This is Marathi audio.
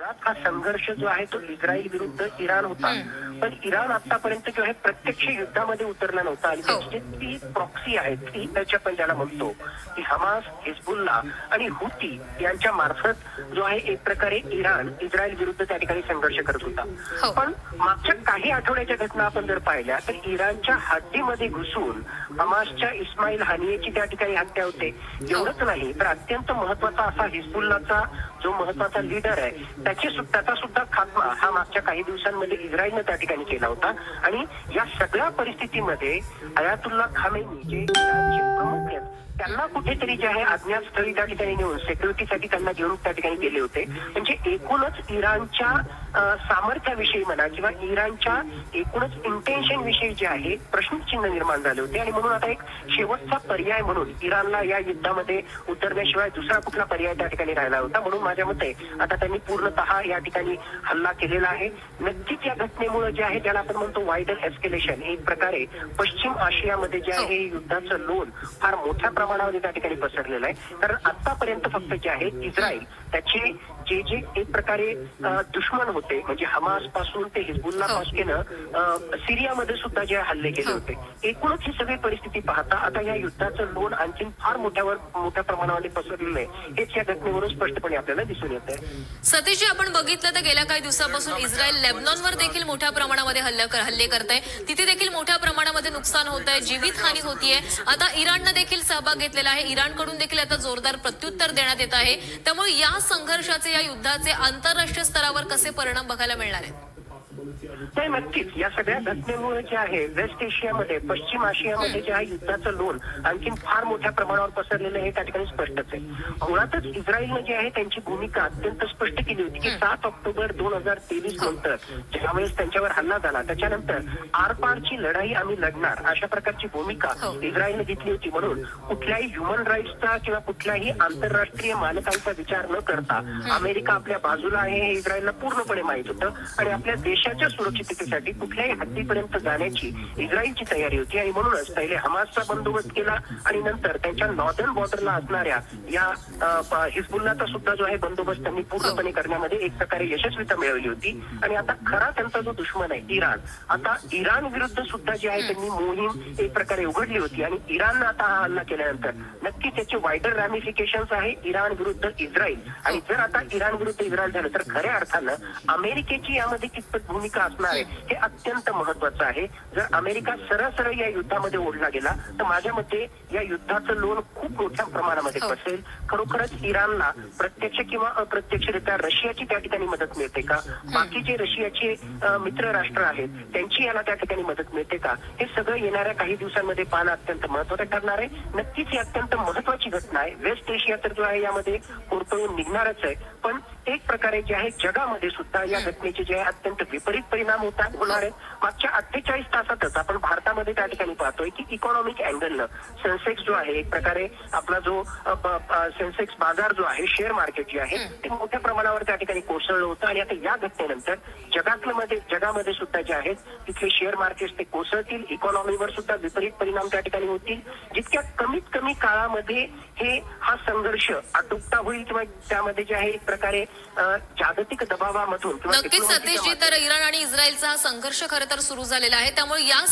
मुळात हा संघर्ष जो आहे तो इस्रायल विरुद्ध इराण होता, पण इराण आतापर्यंत जो आहे प्रत्यक्ष युद्धामध्ये उतरला नव्हता आणि त्याची ती प्रॉक्सी आहे ती आपण ज्याला म्हणतो की हमास, हिजबुल्ला आणि हुती यांच्या मार्फत जो आहे एक प्रकारे इराण इस्रायल विरुद्ध त्या ठिकाणी संघर्ष करत होता। पण मागच्या काही आठवड्याच्या घटना आपण जर पाहिल्या तर इराणच्या हद्दीमध्ये घुसून हमासच्या इस्माईल हानियेची त्या ठिकाणी हत्या होते। एवढंच नाही तर अत्यंत महत्वाचा असा हिजबुल्लाचा जो महत्वाचा लीडर आहे त्याचा सुद्धा खात्मा हा मागच्या काही दिवसांमध्ये इस्रायलने त्या ठिकाणी केला होता। आणि या सगळ्या परिस्थितीमध्ये अयातुल्ला खामेनी जे इराणचे प्रमुख आहेत त्यांना कुठेतरी जे आहे अज्ञात स्थळी त्या ठिकाणी नेऊन सिक्युरिटीसाठी त्यांना घेऊन त्या ठिकाणी गेले होते। म्हणजे एकूणच इराणच्या सामर्थ्याविषयी म्हणा किंवा इराणच्या एकूणच इंटेन्शन विषयी जे आहे प्रश्नचिन्ह निर्माण झाले होते। आणि म्हणून आता एक शेवटचा पर्याय म्हणून इराणला या युद्धामध्ये उतरण्याशिवाय दुसरा कुठला पर्याय त्या ठिकाणी राहिला होता। म्हणून माझ्या मते आता त्यांनी पूर्णतः या ठिकाणी हल्ला केलेला आहे। नक्कीच या घटनेमुळे जे आहे त्याला आपण म्हणतो वायडर एस्केलेशन एक प्रकारे पश्चिम आशियामध्ये जे आहे युद्धाचं लोण फार मोठ्या प्रमाणावर त्या ठिकाणी पसरलेलं आहे। कारण आतापर्यंत फक्त जे आहे इस्रायल त्याचे जे एक प्रकारे दुश्मन होते म्हणजे हमास पासून ते हिजबुल्ला पासून सिरियामध्ये सुद्धा जे हल्ले केले होते। एकूणच ही सगळी परिस्थिती पाहता आता या युद्धाचं लोण आणखी फार मोठ्या प्रमाणावर पसरलेलं आहे हेच या घटनेवरून स्पष्टपणे आपल्याला दिसून येत आहे। सतीशजी, आपण बघितलं तर गेल्या काही दिवसापासून इस्रायल लेबनॉनवर देखील मोठ्या प्रमाणामध्ये हल्ले करत आहे, तिथे देखील मोठ्या प्रमाणामध्ये नुकसान होत आहे, जीवितहानी होतीये। आता इराणनं देखील सहभाग घेतलेला आहे, इराणकडून देखील आता जोरदार प्रत्युत्तर देण्यात येत आहे। त्यामुळे या संघर्षाचे या युद्धाचे आंतरराष्ट्रीय स्तरावर कसे परिणाम बघायला मिळणार आहेत? नाही, नक्कीच या सगळ्या घटनेमुळे जे आहे वेस्ट एशियामध्ये पश्चिम आशियामध्ये जे आहे युद्धाचं लोण आणखी फार मोठ्या प्रमाणावर पसरलेलं आहे त्या ठिकाणी स्पष्टच आहे। मुळातच इस्रायलने जे आहे त्यांची भूमिका अत्यंत स्पष्ट केली होती की 7 ऑक्टोबर 2023 नंतर ज्यावेळेस त्यांच्यावर हल्ला झाला त्याच्यानंतर आरपारची लढाई आम्ही लढणार अशा प्रकारची भूमिका इस्रायलने घेतली होती। म्हणून कुठल्याही ह्युमन राईट्सचा किंवा कुठल्याही आंतरराष्ट्रीय मानकांचा विचार न करता अमेरिका आपल्या बाजूला आहे हे इस्रायलला पूर्णपणे माहित होतं आणि आपल्या देशाच्या सुरक्षिततेसाठी कुठल्याही हद्दीपर्यंत जाण्याची इस्रायलची तयारी होती। आणि म्हणूनच पहिले हमासचा बंदोबस्त केला आणि नंतर त्यांच्या नॉर्दर्न बॉर्डरला असणाऱ्या या हिजबुल्लाचा सुद्धा जो आहे बंदोबस्त त्यांनी पूर्णपणे करण्यामध्ये एक प्रकारे यशस्वीता मिळवली होती। आणि आता खरा त्यांचा जो दुश्मन आहे इराण, आता इराण विरुद्ध सुद्धा जे आहे त्यांनी मोहीम एक प्रकारे उघडली होती आणि इराणनं आता हा हल्ला केल्यानंतर नक्की त्याचे वायडर रॅमिफिकेशन्स आहे इराण विरुद्ध इस्रायल। आणि जर आता इराण विरुद्ध इस्रायल झालं तर खऱ्या अर्थानं अमेरिकेची यामध्ये कितपत भूमिका असणार आहे हे अत्यंत महत्वाचं आहे। जर अमेरिका सरळ या युद्धामध्ये ओढला गेला तर माझ्या मते या युद्धाचं लोण खूप मोठ्या प्रमाणामध्ये पसेल। खरोखरच इराणला प्रत्यक्ष किंवा अप्रत्यक्षरित्या रशियाची त्या ठिकाणी मदत मिळते का, बाकीचे रशियाचे मित्र राष्ट्र आहेत त्यांची याला त्या ठिकाणी मदत मिळते का, हे सगळं येणाऱ्या काही दिवसांमध्ये पाहणं अत्यंत महत्वाचं ठरणार आहे। नक्कीच ही अत्यंत महत्वाची घटना आहे। वेस्ट एशिया तर जो आहे यामध्ये कोरतळून निघणारच आहे, पण एक प्रकारे जे आहे जगामध्ये सुद्धा या घटनेचे जे आहे अत्यंत विपरीत परिणाम होणार आहेत। मागच्या 48 तासातच आपण भारतामध्ये त्या ठिकाणी पाहतोय की इकॉनॉमिक अँगलनं सेन्सेक्स जो आहे एक प्रकारे आपला जो सेन्सेक्स बाजार जो आहे शेअर मार्केट जे आहे ते मोठ्या प्रमाणावर त्या ठिकाणी कोसळलं होतं। आणि आता या घटनेनंतर जगामध्ये सुद्धा जे आहेत तिथले शेअर मार्केट ते कोसळतील, इकॉनॉमीवर सुद्धा विपरीत परिणाम त्या ठिकाणी होतील। जितक्या कमीत कमी काळामध्ये हा संघर्ष आटोपता होईल किंवा त्यामध्ये जे आहे एक प्रकारे जागतिक दबावामधून नक्कीच सतीशजी, तर इराण आणि इस्रायलचा हा संघर्ष खरं तर सुरू झालेला आहे, त्यामुळे या